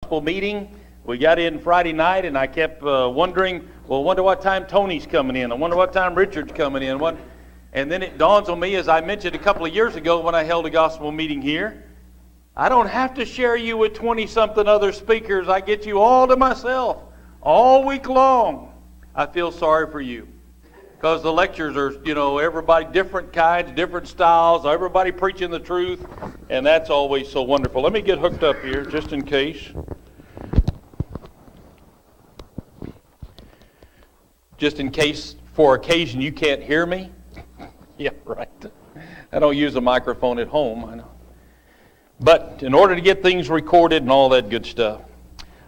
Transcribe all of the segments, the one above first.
gospel meeting. We got in Friday night, and I kept wondering, well, I wonder what time Tony's coming in. I wonder what time Richard's coming in. And then it dawns on me, as I mentioned a couple of years ago when I held a gospel meeting here, I don't have to share you with 20-something other speakers. I get you all to myself all week long. I feel sorry for you. Because the lectures are, everybody different kinds, different styles, everybody preaching the truth, and that's always so wonderful. Let me get hooked up here just in case. Just in case, for occasion, you can't hear me. Yeah, right. I don't use a microphone at home, I know. But in order to get things recorded and all that good stuff,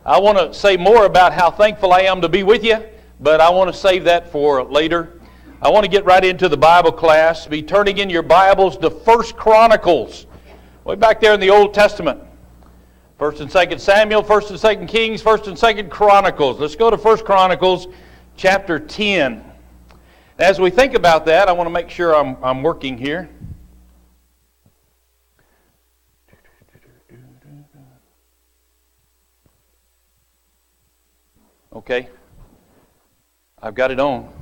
I want to say more about how thankful I am to be with you, but I want to save that for later. I want to get right into the Bible class. Be turning in your Bibles to 1 Chronicles, way back there in the Old Testament. 1 and 2 Samuel, 1 and 2 Kings, 1 and 2 Chronicles. Let's go to 1 Chronicles chapter 10. As we think about that, I want to make sure I'm working here. Okay. I've got it on.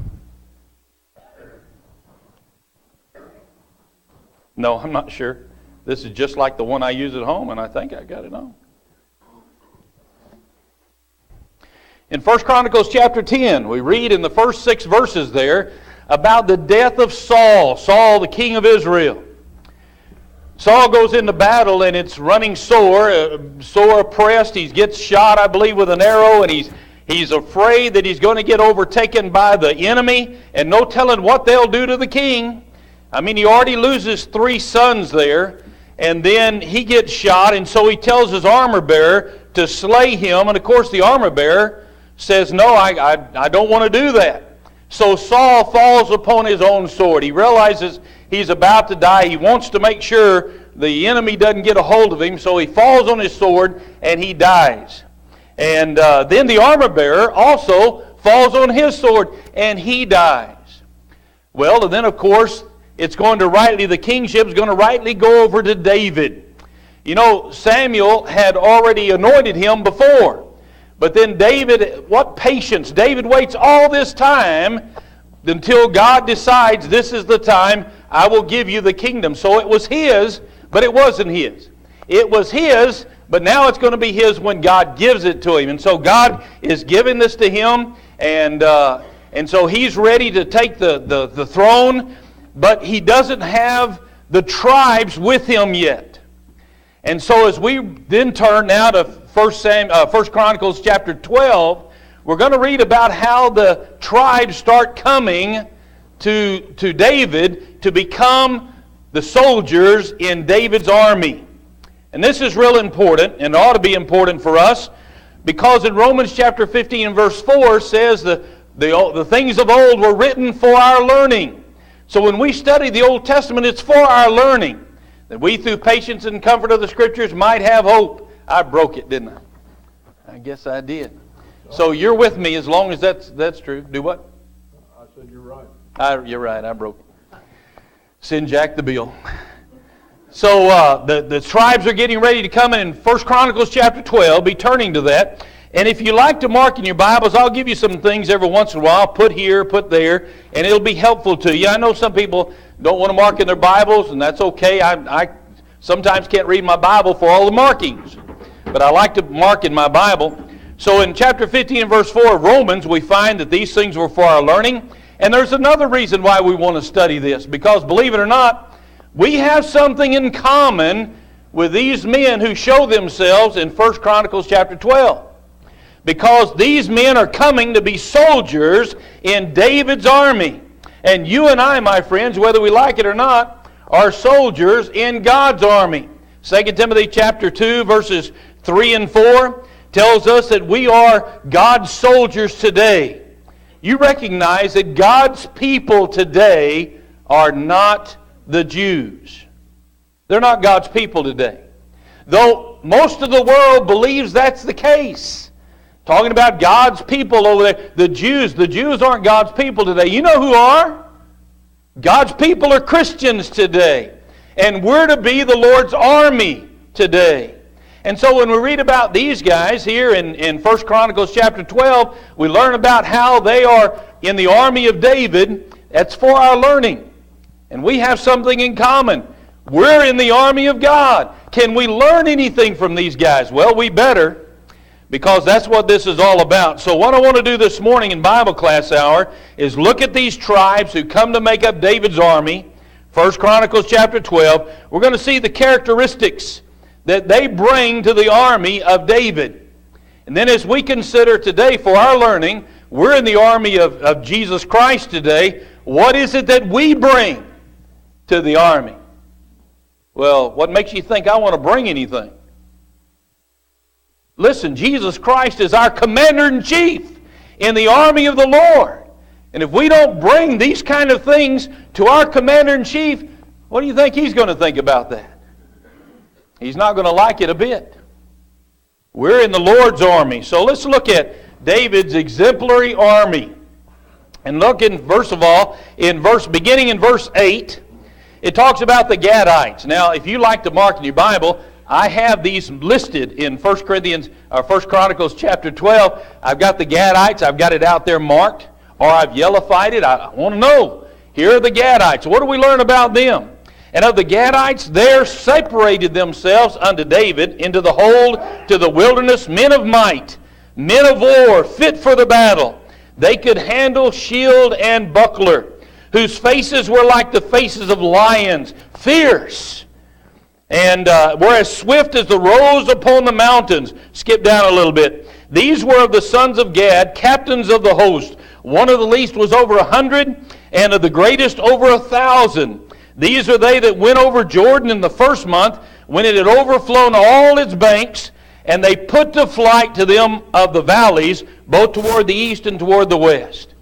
No, I'm not sure. This is just like the one I use at home, and I think I got it on. In 1 Chronicles chapter 10, we read in the first 6 verses there about the death of Saul, the king of Israel. Saul goes into battle, and it's running sore oppressed. He gets shot, I believe, with an arrow, and he's afraid that he's going to get overtaken by the enemy, and no telling what they'll do to the king. I mean, he already loses 3 sons there, and then he gets shot, and so he tells his armor bearer to slay him, and of course the armor bearer says, no, I don't want to do that. So Saul falls upon his own sword. He realizes he's about to die. He wants to make sure the enemy doesn't get a hold of him, so he falls on his sword, and he dies. And then the armor bearer also falls on his sword, and he dies. Well, and then of course, the kingship is going to rightly go over to David. Samuel had already anointed him before. But then David, what patience. David waits all this time until God decides this is the time I will give you the kingdom. So it was his, but it wasn't his. It was his, but now it's going to be his when God gives it to him. And so God is giving this to him, and so he's ready to take the throne. But he doesn't have the tribes with him yet. And so as we then turn now to 1 Chronicles chapter 12, we're going to read about how the tribes start coming to David to become the soldiers in David's army. And this is real important, and ought to be important for us, because in Romans chapter 15 and verse 4 says the things of old were written for our learning. So when we study the Old Testament, it's for our learning, that we through patience and comfort of the Scriptures might have hope. I broke it, didn't I? I guess I did. So you're with me as long as that's true. Do what? I said you're right. You're right, I broke it. Send Jack the bill. So the tribes are getting ready to come in 1 Chronicles chapter 12. Be turning to that. And if you like to mark in your Bibles, I'll give you some things every once in a while. Put here, put there, and it'll be helpful to you. I know some people don't want to mark in their Bibles, and that's okay. I sometimes can't read my Bible for all the markings, but I like to mark in my Bible. So in chapter 15 and verse 4 of Romans, we find that these things were for our learning. And there's another reason why we want to study this, because believe it or not, we have something in common with these men who show themselves in 1 Chronicles chapter 12. Because these men are coming to be soldiers in David's army. And you and I, my friends, whether we like it or not, are soldiers in God's army. 2 Timothy chapter 2, verses 3 and 4 tells us that we are God's soldiers today. You recognize that God's people today are not the Jews. They're not God's people today. Though most of the world believes that's the case. Talking about God's people over there. The Jews aren't God's people today. You know who are? God's people are Christians today. And we're to be the Lord's army today. And so when we read about these guys here in 1 Chronicles chapter 12, we learn about how they are in the army of David. That's for our learning. And we have something in common. We're in the army of God. Can we learn anything from these guys? Well, we better, because that's what this is all about. So what I want to do this morning in Bible class hour is look at these tribes who come to make up David's army. 1 Chronicles chapter 12. We're going to see the characteristics that they bring to the army of David. And then as we consider today for our learning, we're in the army of Jesus Christ today. What is it that we bring to the army? Well, what makes you think I want to bring anything? Listen, Jesus Christ is our commander-in-chief in the army of the Lord. And if we don't bring these kind of things to our commander-in-chief, what do you think he's going to think about that? He's not going to like it a bit. We're in the Lord's army. So let's look at David's exemplary army. And look in, first of all, beginning in verse 8, it talks about the Gadites. Now, if you like to mark in your Bible, I have these listed in 1 Chronicles chapter 12. I've got the Gadites. I've got it out there marked, or I've yellowified it. I want to know. Here are the Gadites. What do we learn about them? And of the Gadites, there separated themselves unto David into the hold to the wilderness men of might, men of war, fit for the battle. They could handle shield and buckler, whose faces were like the faces of lions, fierce, and were as swift as the roes upon the mountains. Skip down a little bit. These were of the sons of Gad, captains of the host. One of the least was over 100, and of the greatest over 1,000. These are they that went over Jordan in the first month, when it had overflown all its banks, and they put to flight to them of the valleys, both toward the east and toward the west.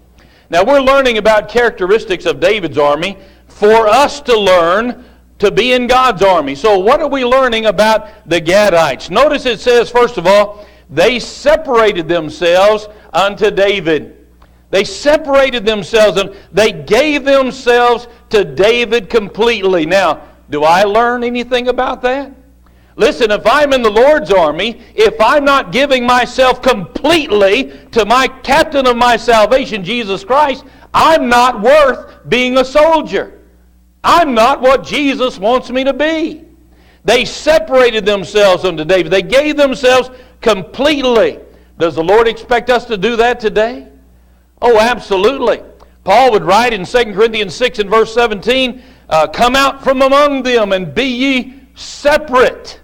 Now we're learning about characteristics of David's army for us to learn to be in God's army. So what are we learning about the Gadites? Notice it says, first of all, they separated themselves unto David. They separated themselves and they gave themselves to David completely. Now, do I learn anything about that? Listen, if I'm in the Lord's army, if I'm not giving myself completely to my captain of my salvation, Jesus Christ, I'm not worth being a soldier. I'm not what Jesus wants me to be. They separated themselves unto David. They gave themselves completely. Does the Lord expect us to do that today? Oh, absolutely. Paul would write in 2 Corinthians 6 and verse 17, come out from among them and be ye separate.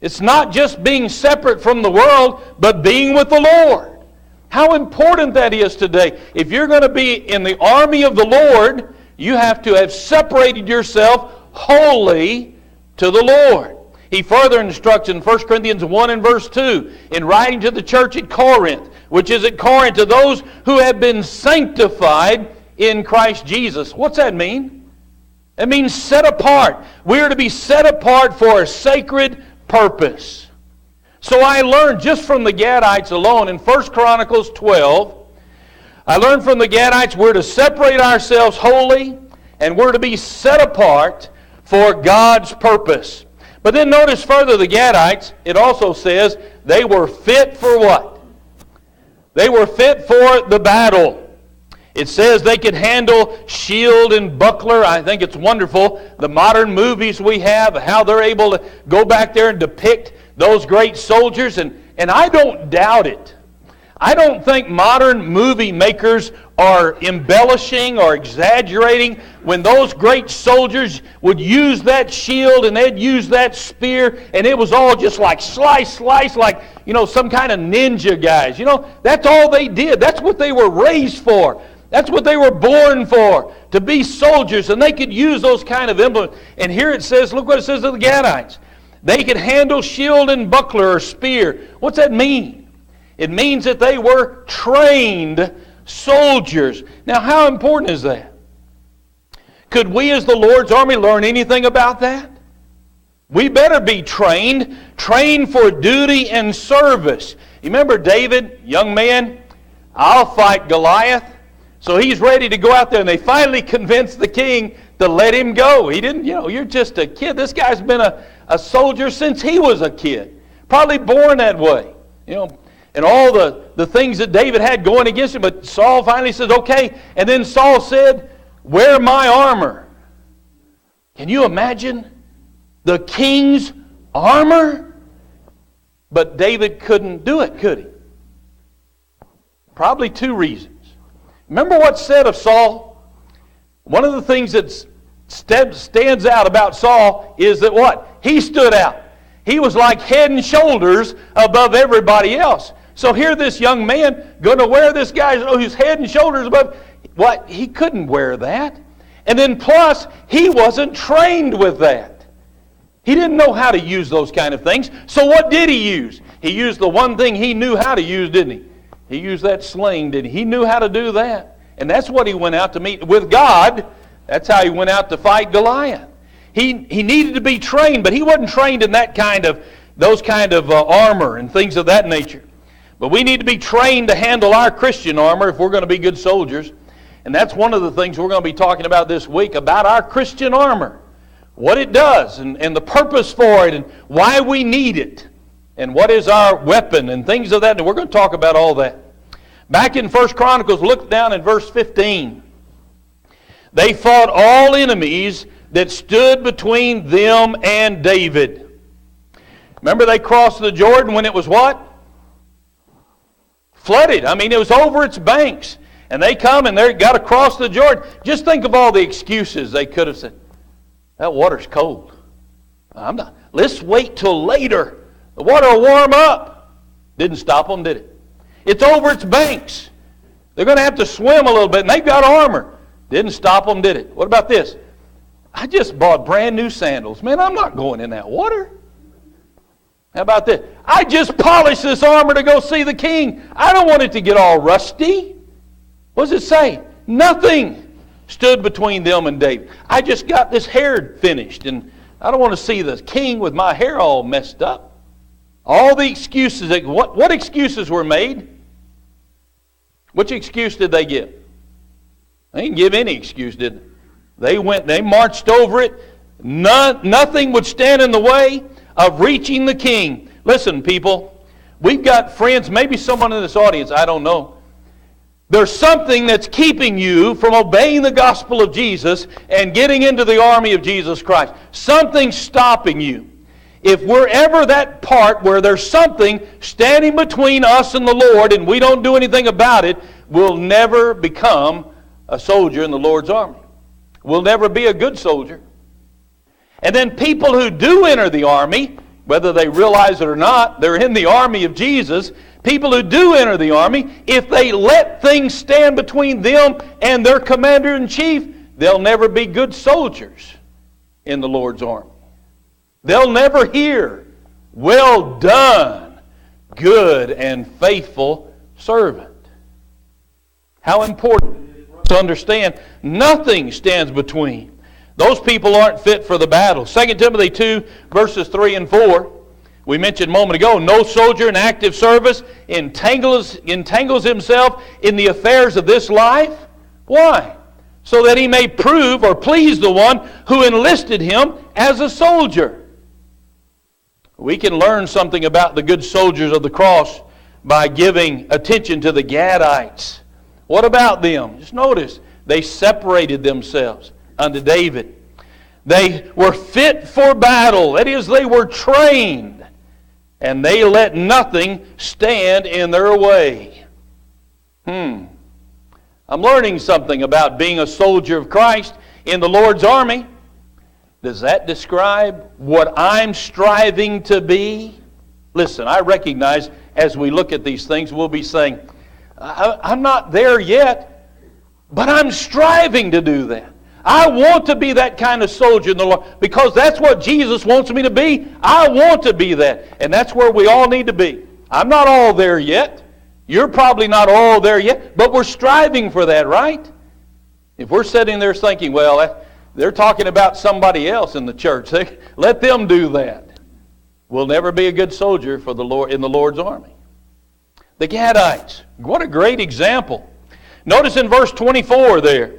It's not just being separate from the world, but being with the Lord. How important that is today. If you're going to be in the army of the Lord, you have to have separated yourself wholly to the Lord. He further instructs in 1 Corinthians 1 and verse 2, in writing to the church at Corinth, which is at Corinth, to those who have been sanctified in Christ Jesus. What's that mean? It means set apart. We are to be set apart for a sacred purpose. So I learned just from the Gadites alone in 1 Chronicles 12, I learned from the Gadites we're to separate ourselves wholly and we're to be set apart for God's purpose. But then notice further the Gadites, it also says they were fit for what? They were fit for the battle. It says they could handle shield and buckler. I think it's wonderful. The modern movies we have, how they're able to go back there and depict those great soldiers. And I don't doubt it. I don't think modern movie makers are embellishing or exaggerating when those great soldiers would use that shield and they'd use that spear and it was all just like slice, like, some kind of ninja guys. That's all they did. That's what they were raised for. That's what they were born for, to be soldiers, and they could use those kind of implements. And here it says, look what it says to the Gadites. They could handle shield and buckler or spear. What's that mean? It means that they were trained soldiers. Now, how important is that? Could we as the Lord's army learn anything about that? We better be trained for duty and service. You remember David, young man, I'll fight Goliath. So he's ready to go out there, and they finally convinced the king to let him go. He didn't, you're just a kid. This guy's been a soldier since he was a kid. Probably born that way. And all the things that David had going against him. But Saul finally says, okay. And then Saul said, wear my armor. Can you imagine the king's armor? But David couldn't do it, could he? Probably two reasons. Remember what's said of Saul? One of the things that stands out about Saul is that what? He stood out. He was like head and shoulders above everybody else. So here this young man going to wear this guy who's head and shoulders above. What? He couldn't wear that. And then plus, he wasn't trained with that. He didn't know how to use those kind of things. So what did he use? He used the one thing he knew how to use, didn't he? He used that sling, didn't he? He knew how to do that. And that's what he went out to meet with God. That's how he went out to fight Goliath. He needed to be trained, but he wasn't trained in those kind of armor and things of that nature. But we need to be trained to handle our Christian armor if we're going to be good soldiers. And that's one of the things we're going to be talking about this week, about our Christian armor. What it does and the purpose for it and why we need it. And what is our weapon and things of that. And we're going to talk about all that. Back in 1 Chronicles, look down at verse 15. They fought all enemies that stood between them and David. Remember they crossed the Jordan when it was what? Flooded. I mean, it was over its banks. And they come and they got to cross the Jordan. Just think of all the excuses they could have said. That water's cold. Let's wait till later. The water will warm up. Didn't stop them, did it? It's over its banks. They're going to have to swim a little bit, and they've got armor. Didn't stop them, did it? What about this? I just bought brand new sandals. Man, I'm not going in that water. How about this? I just polished this armor to go see the king. I don't want it to get all rusty. What does it say? Nothing stood between them and David. I just got this hair finished, and I don't want to see the king with my hair all messed up. All the excuses. What excuses were made? Which excuse did they give? They didn't give any excuse, did they? They marched over it. Nothing would stand in the way of reaching the king. Listen, people, we've got friends, maybe someone in this audience, I don't know. There's something that's keeping you from obeying the gospel of Jesus and getting into the army of Jesus Christ. Something's stopping you. If we're ever that part where there's something standing between us and the Lord and we don't do anything about it, we'll never become a soldier in the Lord's army. We'll never be a good soldier. And then people who do enter the army, whether they realize it or not, they're in the army of Jesus. People who do enter the army, if they let things stand between them and their commander-in-chief, they'll never be good soldiers in the Lord's army. They'll never hear, "Well done, good and faithful servant." How important it is to understand nothing stands between. Those people aren't fit for the battle. 2 Timothy 2, verses 3 and 4. We mentioned a moment ago, no soldier in active service entangles himself in the affairs of this life. Why? So that he may prove or please the one who enlisted him as a soldier. We can learn something about the good soldiers of the cross by giving attention to the Gadites. What about them? Just notice, they separated themselves unto David. They were fit for battle. That is, they were trained. And they let nothing stand in their way. I'm learning something about being a soldier of Christ in the Lord's army. Does that describe what I'm striving to be? Listen, I recognize as we look at these things, we'll be saying, I'm not there yet, but I'm striving to do that. I want to be that kind of soldier in the Lord because that's what Jesus wants me to be. I want to be that. And that's where we all need to be. I'm not all there yet. You're probably not all there yet, but we're striving for that, right? If we're sitting there thinking, well, they're talking about somebody else in the church, let them do that. We'll never be a good soldier for the Lord in the Lord's army. The Gadites, what a great example. Notice in verse 24 there,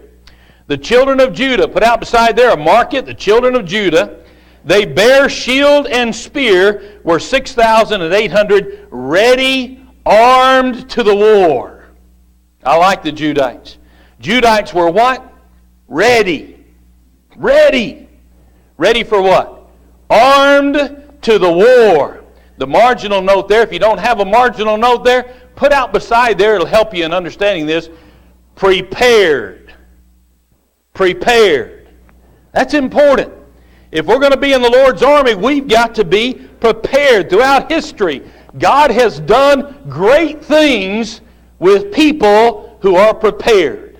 the children of Judah, put out beside there a market, the children of Judah, They bear shield and spear, were 6,800 ready, armed to the war. I like the Judites. Judites were what? Ready. Ready. Ready for what? Armed to the war. The marginal note there, if you don't have a marginal note there, put out beside there, it'll help you in understanding this. Prepared. Prepared. That's important. If we're going to be in the Lord's army, we've got to be prepared. Throughout history, God has done great things with people who are prepared.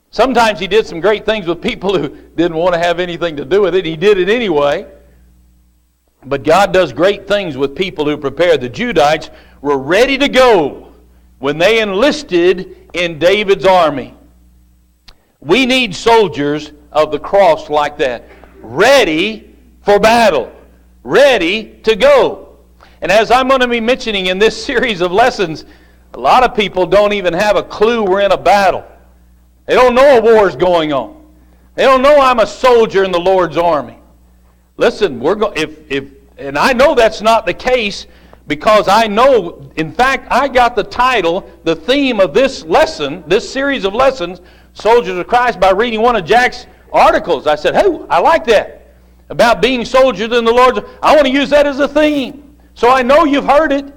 Sometimes He did some great things with people who didn't want to have anything to do with it. He did it anyway. But God does great things with people who prepare. The Judites were ready to go when they enlisted in David's army. We need soldiers of the cross like that. Ready for battle. Ready to go. And as I'm going to be mentioning in this series of lessons, a lot of people don't even have a clue we're in a battle. They don't know a war's going on. They don't know I'm a soldier in the Lord's army. Listen, and I know that's not the case, because I know, in fact, I got the title, the theme of this lesson, this series of lessons, Soldiers of Christ, by reading one of Jack's articles. I said, hey, I like that, about being soldiers in the Lord's army. I want to use that as a theme. So I know you've heard it,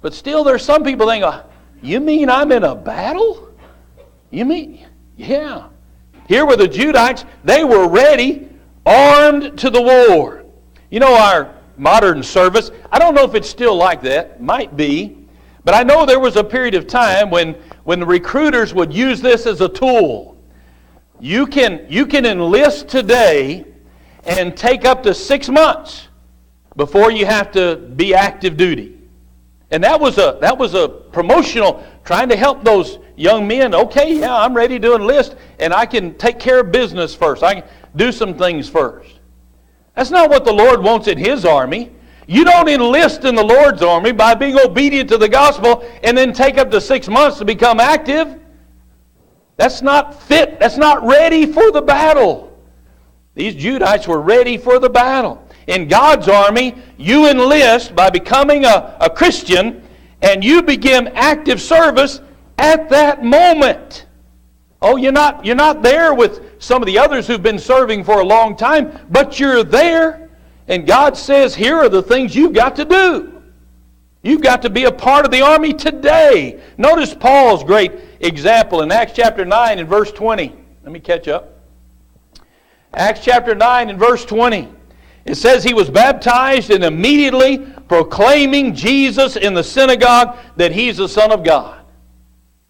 but still there's some people think, you mean I'm in a battle? You mean? Yeah. Here were the Judites. They were ready, armed to the war. You know, our modern service, I don't know if it's still like that. Might be. But I know there was a period of time when the recruiters would use this as a tool. You can enlist today and take up to 6 months before you have to be active duty. And that was a promotional, trying to help those young men. Okay, yeah, I'm ready to enlist, and I can take care of business first. I can do some things first. That's not what the Lord wants in His army. You don't enlist in the Lord's army by being obedient to the gospel and then take up to 6 months to become active. That's not fit. That's not ready for the battle. These Judites were ready for the battle. In God's army, you enlist by becoming a Christian, and you begin active service at that moment. Oh, you're not there with some of the others who've been serving for a long time, but you're there, and God says, here are the things you've got to do. You've got to be a part of the army today. Notice Paul's great example in Acts chapter 9 and verse 20. Let me catch up. Acts chapter 9 and verse 20. It says he was baptized, and immediately proclaiming Jesus in the synagogue that He's the Son of God.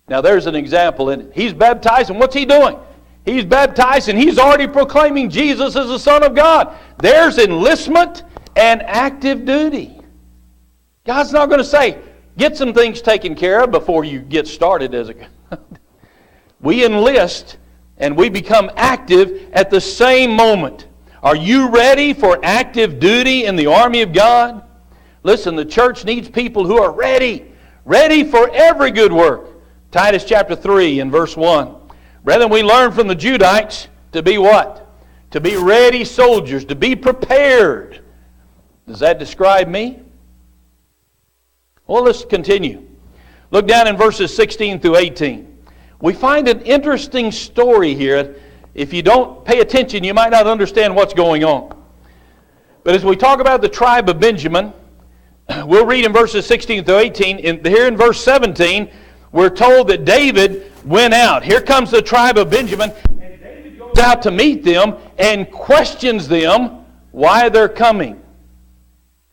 Now there's an example in it. He's baptized, and what's he doing? He's baptized, and he's already proclaiming Jesus as the Son of God. There's enlistment and active duty. God's not going to say, get some things taken care of before you get started as a... We enlist and we become active at the same moment. Are you ready for active duty in the army of God? Listen, the church needs people who are ready for every good work. Titus chapter 3 and verse 1. Brethren, we learn from the Judites to be what? To be ready soldiers, to be prepared. Does that describe me? Well, let's continue. Look down in verses 16 through 18. We find an interesting story here. If you don't pay attention, you might not understand what's going on. But as we talk about the tribe of Benjamin, we'll read in verses 16 through 18. Here in verse 17, we're told that David went out. Here comes the tribe of Benjamin, and David goes out to meet them and questions them why they're coming.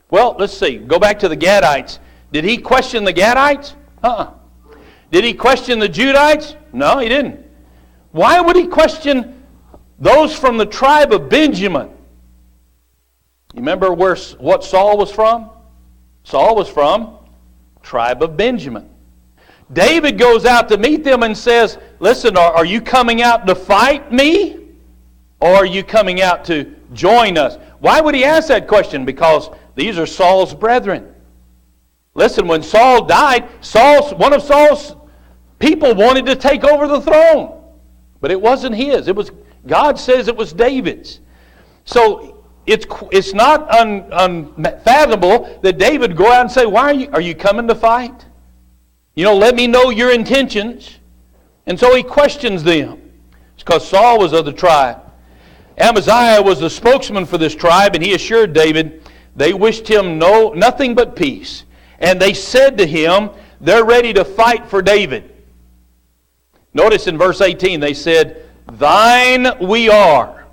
Well, let's see. Go back to the Gadites. Did he question the Gadites? Did he question the Judites? No, he didn't. Why would he question those from the tribe of Benjamin? You remember what Saul was from? Saul was from tribe of Benjamin. David goes out to meet them and says, listen, are you coming out to fight me? Or are you coming out to join us? Why would he ask that question? Because these are Saul's brethren. Listen, when Saul died, one of Saul's people wanted to take over the throne. But it wasn't his. God says it was David's. So it's not unfathomable that David would go out and say, why are you coming to fight? Let me know your intentions. And so he questions them. It's because Saul was of the tribe. Amaziah was the spokesman for this tribe, and he assured David they wished him nothing but peace. And they said to him, they're ready to fight for David. Notice in verse 18, they said, thine we are.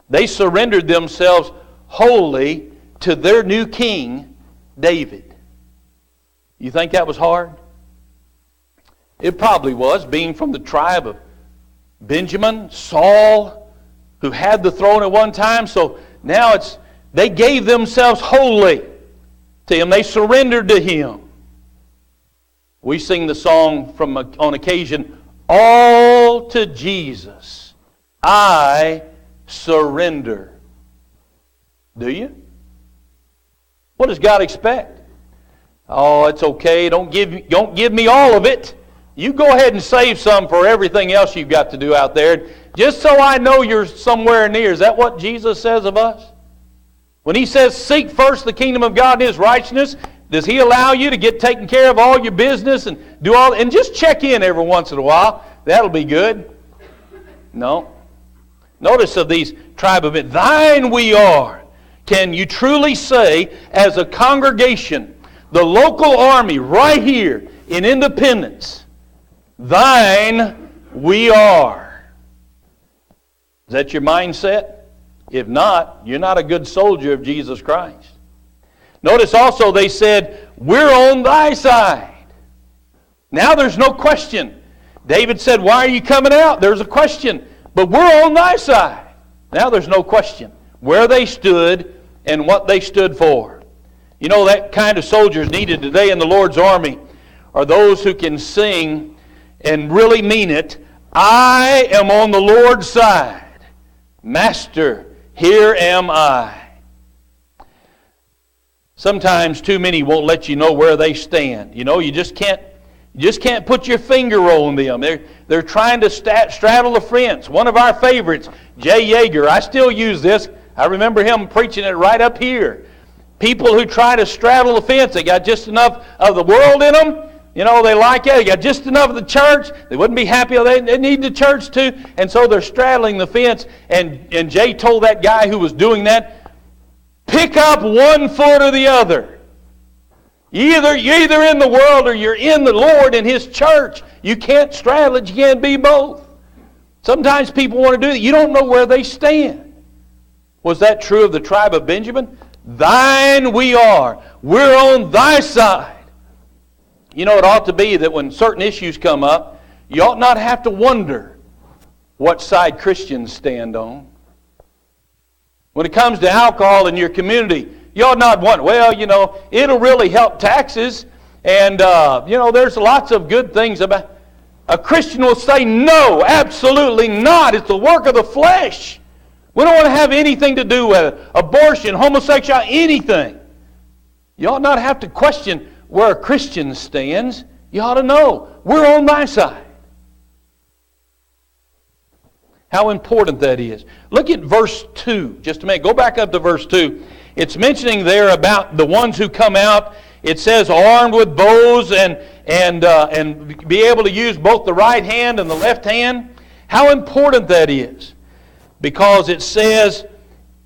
They surrendered themselves wholly to their new king, David. You think that was hard? It probably was, being from the tribe of Benjamin, Saul, who had the throne at one time. So now they gave themselves wholly to him. They surrendered to him. We sing the song on occasion, all to Jesus I surrender. Do you? What does God expect? Oh, it's okay. Don't give me all of it. You go ahead and save some for everything else you've got to do out there, just so I know you're somewhere near. Is that what Jesus says of us? When He says, seek first the kingdom of God and His righteousness, does He allow you to get taken care of all your business and do all, and just check in every once in a while? That'll be good. No. Notice of these tribe of men, thine we are. Can you truly say, as a congregation, the local army right here in Independence, thine we are? Is that your mindset? If not, you're not a good soldier of Jesus Christ. Notice also they said, we're on thy side. Now there's no question. David said, why are you coming out? There's a question. But we're on thy side. Now there's no question. Where they stood and what they stood for. That kind of soldiers needed today in the Lord's army are those who can sing and really mean it. I am on the Lord's side. Master, here am I. Sometimes too many won't let you know where they stand. You just can't put your finger on them. They're trying to straddle the fence. One of our favorites, Jay Yeager, I still use this. I remember him preaching it right up here. People who try to straddle the fence, they got just enough of the world in them. They like it. They got just enough of the church. They wouldn't be happy. They need the church too. And so they're straddling the fence. And Jay told that guy who was doing that, pick up one foot or the other. You're either in the world or you're in the Lord and His church. You can't straddle it. You can't be both. Sometimes people want to do that. You don't know where they stand. Was that true of the tribe of Benjamin? Thine we are. We're on thy side. It ought to be that when certain issues come up, you ought not have to wonder what side Christians stand on. When it comes to alcohol in your community, you ought not wonder, it'll really help taxes, and, there's lots of good things about it. A Christian will say, no, absolutely not. It's the work of the flesh. We don't want to have anything to do with it. Abortion, homosexuality, anything. You ought not have to question where a Christian stands. You ought to know, we're on thy side. How important that is. Look at verse 2, just a minute. Go back up to verse 2. It's mentioning there about the ones who come out. It says armed with bows and be able to use both the right hand and the left hand. How important that is. Because it says,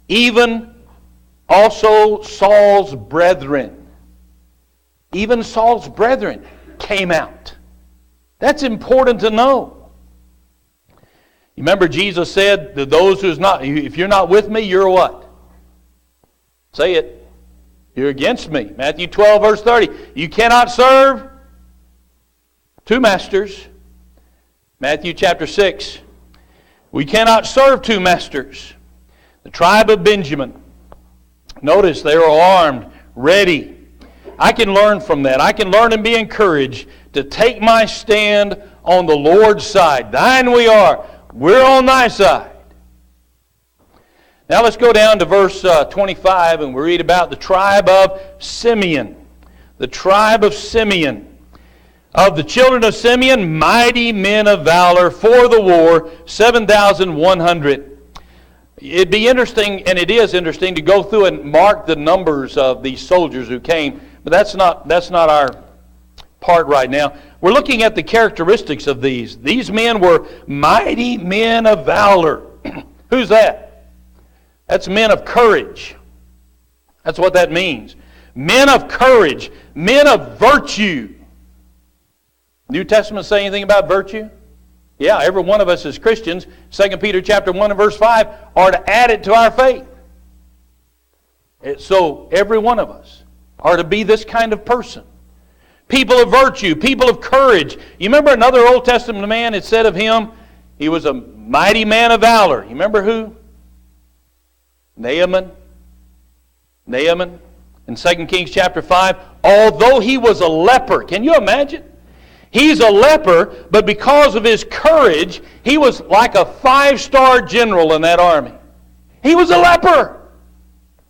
even also Saul's brethren. Even Saul's brethren came out. That's important to know. You remember Jesus said to those who's not, if you're not with me, you're what? Say it. You're against me. Matthew 12, verse 30. You cannot serve two masters. Matthew chapter 6. We cannot serve two masters. The tribe of Benjamin. Notice they are armed, ready. I can learn from that. I can learn and be encouraged to take my stand on the Lord's side. Thine we are. We're on thy side. Now let's go down to verse 25 and we read about the tribe of Simeon. The tribe of Simeon. Of the children of Simeon, mighty men of valor for the war, 7,100. It'd be interesting, and it is interesting, to go through and mark the numbers of these soldiers who came, but that's not our part right now. We're looking at the characteristics of these. These men were mighty men of valor. Who's that? That's men of courage. That's what that means. Men of courage, men of virtue. New Testament say anything about virtue? Yeah, every one of us as Christians, 2 Peter chapter 1 and verse 5, are to add it to our faith. So every one of us are to be this kind of person. People of virtue, people of courage. You remember another Old Testament man, it said of him, he was a mighty man of valor. You remember who? Naaman. In 2 Kings chapter 5, although he was a leper. Can you imagine? He's a leper, but because of his courage, he was like a 5-star general in that army. He was a leper.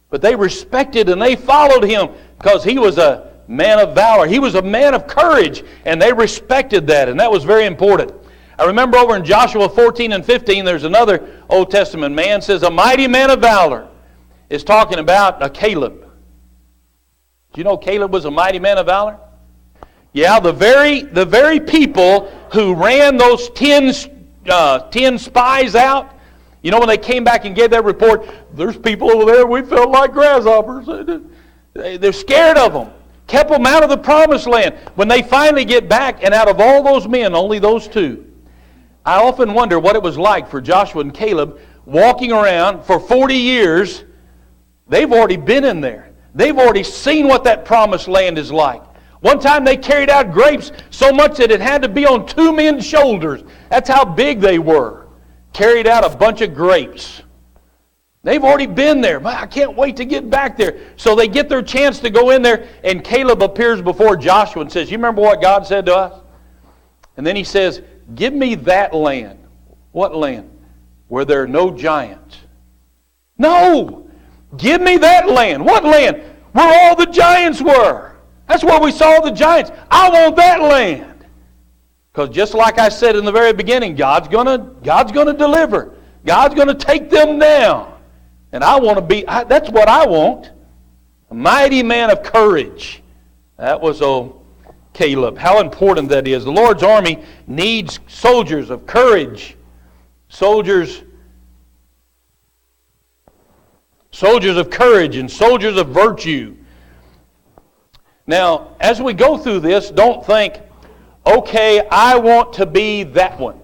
But they respected and they followed him because he was a man of valor. He was a man of courage, and they respected that, and that was very important. I remember over in Joshua 14 and 15, there's another Old Testament man, says a mighty man of valor. Is talking about a Caleb. Do you know Caleb was a mighty man of valor? Yeah, the very people who ran those 10 spies out, you know, when they came back and gave that report, there's people over there, we felt like grasshoppers. They're scared of them. Kept them out of the promised land. When they finally get back, and out of all those men, only those 2. I often wonder what it was like for Joshua and Caleb walking around for 40 years. They've already been in there. They've already seen what that promised land is like. One time they carried out grapes so much that it had to be on 2 men's shoulders. That's how big they were. Carried out a bunch of grapes. They've already been there. I can't wait to get back there. So they get their chance to go in there, and Caleb appears before Joshua and says, you remember what God said to us? And then he says, give me that land. What land? Where there are no giants. No! Give me that land. What land? Where all the giants were. That's where we saw the giants. I want that land. Because just like I said in the very beginning, God's gonna deliver. God's going to take them down. And I want to be, that's what I want. A mighty man of courage. That was old Caleb. How important that is. The Lord's army needs soldiers of courage. Soldiers of courage and soldiers of virtue. Now, as we go through this, don't think, okay, I want to be that one.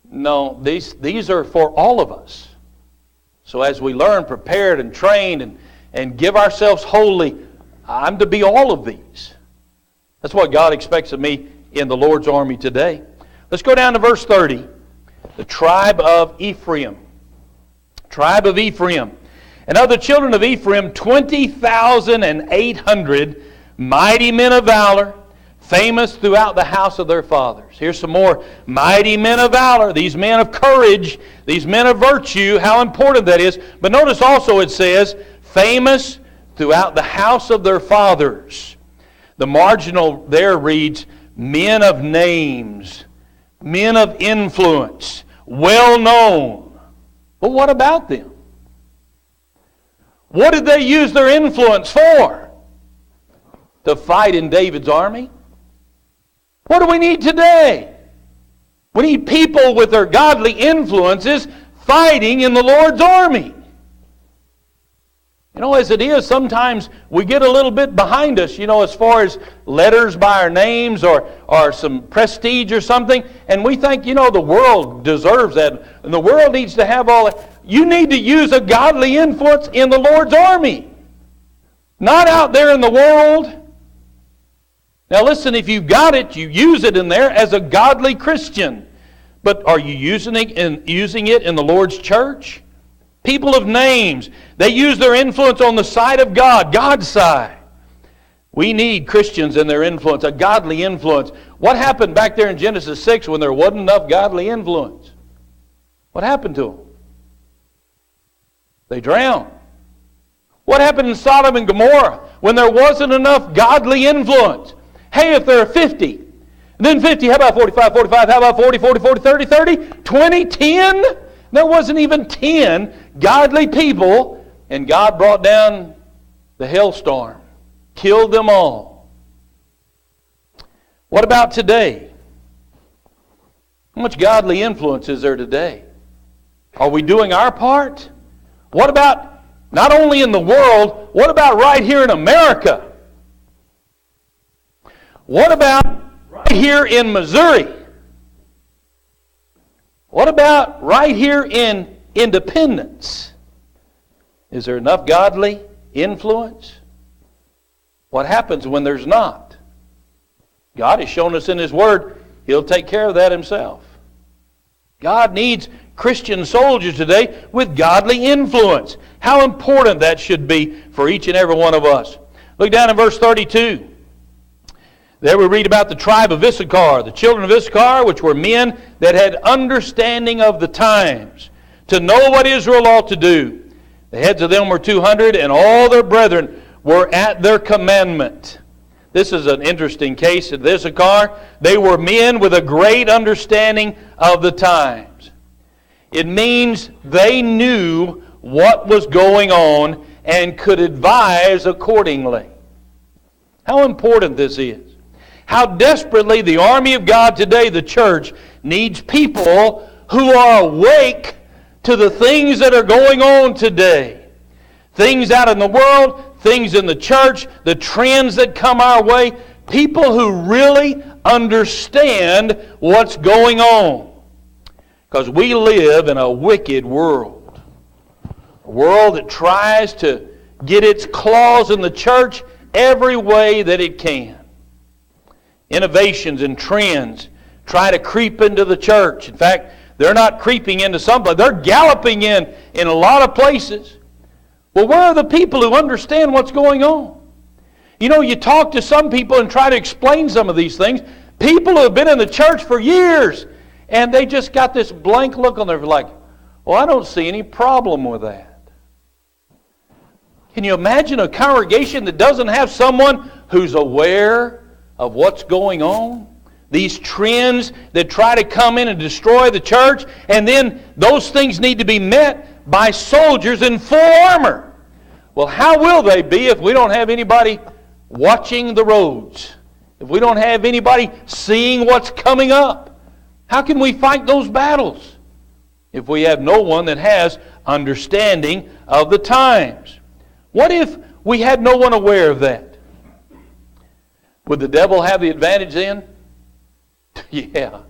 No, these are for all of us. So as we learn, prepared and trained and give ourselves wholly, I'm to be all of these. That's what God expects of me in the Lord's army today. Let's go down to verse 30. The tribe of Ephraim. Tribe of Ephraim. And of the children of Ephraim, 20,800 mighty men of valor, famous throughout the house of their fathers. Here's some more mighty men of valor, these men of courage, these men of virtue, how important that is. But notice also it says, famous throughout the house of their fathers. The marginal there reads, men of names, men of influence, well known. But what about them? What did they use their influence for? To fight in David's army? What do we need today? We need people with their godly influences fighting in the Lord's army. You know, as it is, sometimes we get a little bit behind us, you know, as far as letters by our names or some prestige or something, and we think, you know, the world deserves that, and the world needs to have all that. You need to use a godly influence in the Lord's army, not out there in the world. Now listen, if you've got it, you use it in there as a godly Christian. But are you using it in the Lord's church? People of names, they use their influence on the side of God, God's side. We need Christians and their influence, a godly influence. What happened back there in Genesis 6 when there wasn't enough godly influence? What happened to them? They drowned. What happened in Sodom and Gomorrah when there wasn't enough godly influence? Hey, if there are 50, and then 50, how about 45, how about 40, 30, 20, 10? There wasn't even 10 godly people, and God brought down the hailstorm, killed them all. What about today? How much godly influence is there today? Are we doing our part? What about not only in the world, what about right here in America? What about right here in Missouri? What about right here in Independence? Is there enough godly influence? What happens when there's not? God has shown us in His Word, He'll take care of that Himself. God needs Christian soldiers today with godly influence. How important that should be for each and every one of us. Look down in verse 32. There we read about the tribe of Issachar, the children of Issachar, which were men that had understanding of the times, to know what Israel ought to do. The heads of them were 200, and all their brethren were at their commandment. This is an interesting case of Issachar. They were men with a great understanding of the times. It means they knew what was going on and could advise accordingly. How important this is. How desperately the army of God today, the church, needs people who are awake to the things that are going on today. Things out in the world, things in the church, the trends that come our way. People who really understand what's going on. Because we live in a wicked world. A world that tries to get its claws in the church every way that it can. Innovations and trends try to creep into the church. In fact, they're not creeping into some place. They're galloping in a lot of places. Well, where are the people who understand what's going on? You know, you talk to some people and try to explain some of these things. People who have been in the church for years, and they just got this blank look on their face like, well, I don't see any problem with that. Can you imagine a congregation that doesn't have someone who's aware of what's going on? These trends that try to come in and destroy the church, and then those things need to be met by soldiers in full armor. Well, how will they be if we don't have anybody watching the roads? If we don't have anybody seeing what's coming up? How can we fight those battles if we have no one that has understanding of the times? What if we had no one aware of that? Would the devil have the advantage then? Yeah.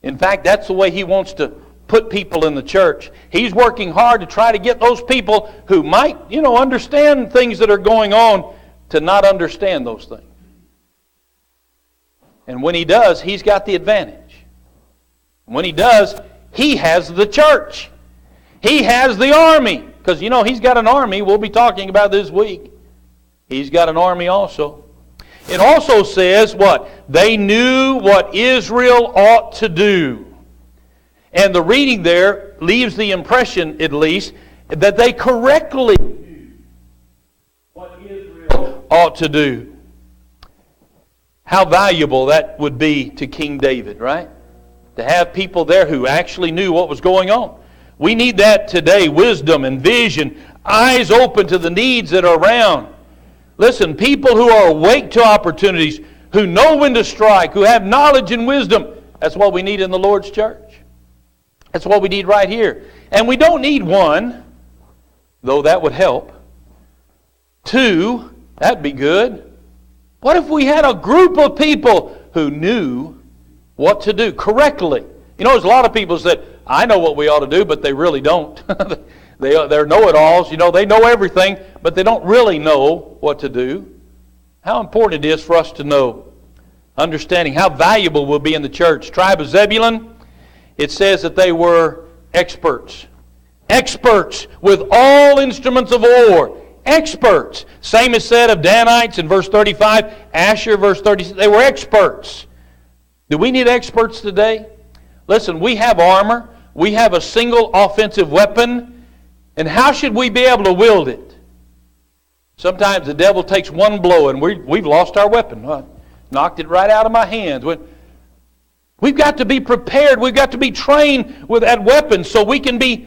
In fact, that's the way he wants to put people in the church. He's working hard to try to get those people who might, understand things that are going on to not understand those things. And when he does, he's got the advantage. When he does, he has the church. He has the army. Because, he's got an army. We'll be talking about this week. He's got an army also. It also says what? They knew what Israel ought to do. And the reading there leaves the impression, at least, that they correctly knew what Israel ought to do. How valuable that would be to King David, right? To have people there who actually knew what was going on. We need that today, wisdom and vision, eyes open to the needs that are around. Listen, people who are awake to opportunities, who know when to strike, who have knowledge and wisdom, that's what we need in the Lord's church. That's what we need right here. And we don't need one, though that would help. Two, that'd be good. What if we had a group of people who knew what to do correctly? There's a lot of people that say, I know what we ought to do, but they really don't. They're know-it-alls. They know everything, but they don't really know what to do. How important it is for us to know. Understanding how valuable we'll be in the church. Tribe of Zebulun, it says that they were experts. Experts with all instruments of war. Experts. Same is said of Danites in verse 35. Asher, verse 36. They were experts. Do we need experts today? Listen, we have armor. We have a single offensive weapon. And how should we be able to wield it? Sometimes the devil takes one blow and we've lost our weapon. Knocked it right out of my hands. We've got to be prepared. We've got to be trained at weapons so we can be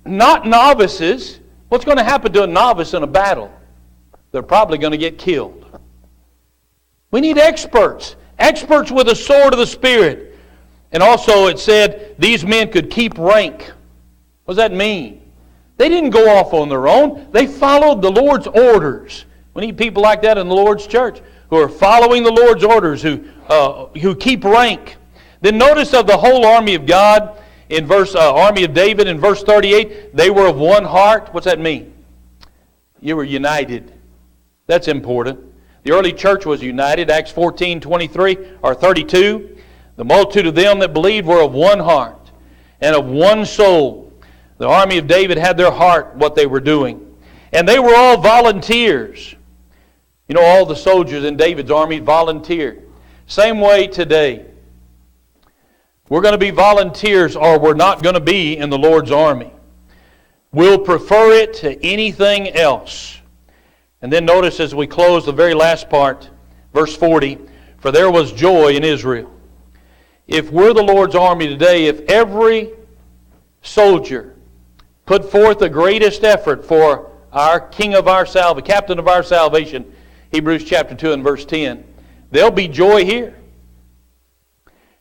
not novices. What's going to happen to a novice in a battle? They're probably going to get killed. We need experts. Experts with a sword of the Spirit. And also it said these men could keep rank. What does that mean? They didn't go off on their own. They followed the Lord's orders. We need people like that in the Lord's church who are following the Lord's orders, who keep rank. Then notice of the whole army of God in army of David in verse 38, they were of one heart. What's that mean? You were united. That's important. The early church was united. Acts 14:23 or 32. The multitude of them that believed were of one heart and of one soul. The army of David had their heart what they were doing. And they were all volunteers. You know, all the soldiers in David's army volunteered. Same way today. We're going to be volunteers or we're not going to be in the Lord's army. We'll prefer it to anything else. And then notice as we close the very last part, verse 40, for there was joy in Israel. If we're the Lord's army today, if every soldier put forth the greatest effort for our King of our salvation, Captain of our salvation, Hebrews chapter 2 and verse 10, there'll be joy here.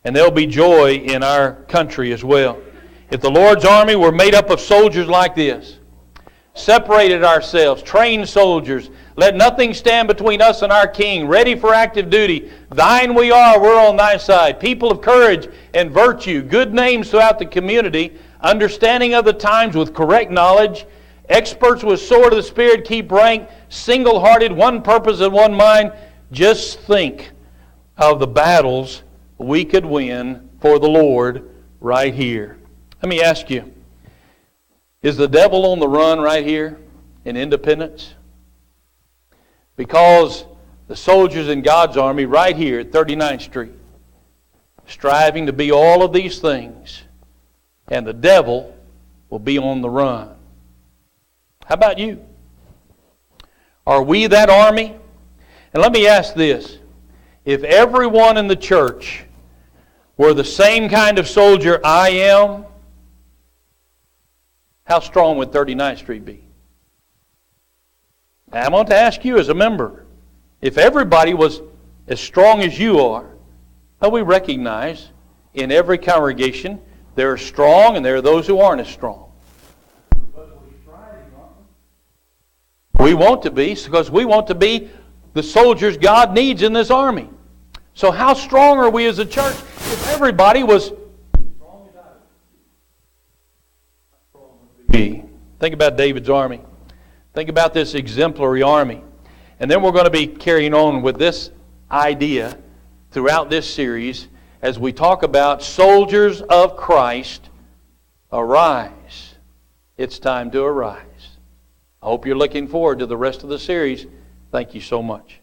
And there'll be joy in our country as well. If the Lord's army were made up of soldiers like this, separated ourselves, trained soldiers, let nothing stand between us and our King, ready for active duty. Thine we are, we're on thy side. People of courage and virtue, good names throughout the community, understanding of the times with correct knowledge, experts with sword of the Spirit, keep rank, single-hearted, one purpose and one mind. Just think of the battles we could win for the Lord right here. Let me ask you, is the devil on the run right here in Independence? Because the soldiers in God's army right here at 39th Street, striving to be all of these things, and the devil will be on the run. How about you? Are we that army? And let me ask this. If everyone in the church were the same kind of soldier I am, how strong would 39th Street be? Now, I want to ask you as a member, if everybody was as strong as you are, well, we recognize in every congregation there are strong and there are those who aren't as strong. But we're striving, aren't we? We want to be, because we want to be the soldiers God needs in this army. So how strong are we as a church if everybody was strong as I? Think about David's army. Think about this exemplary army. And then we're going to be carrying on with this idea throughout this series as we talk about soldiers of Christ, arise. It's time to arise. I hope you're looking forward to the rest of the series. Thank you so much.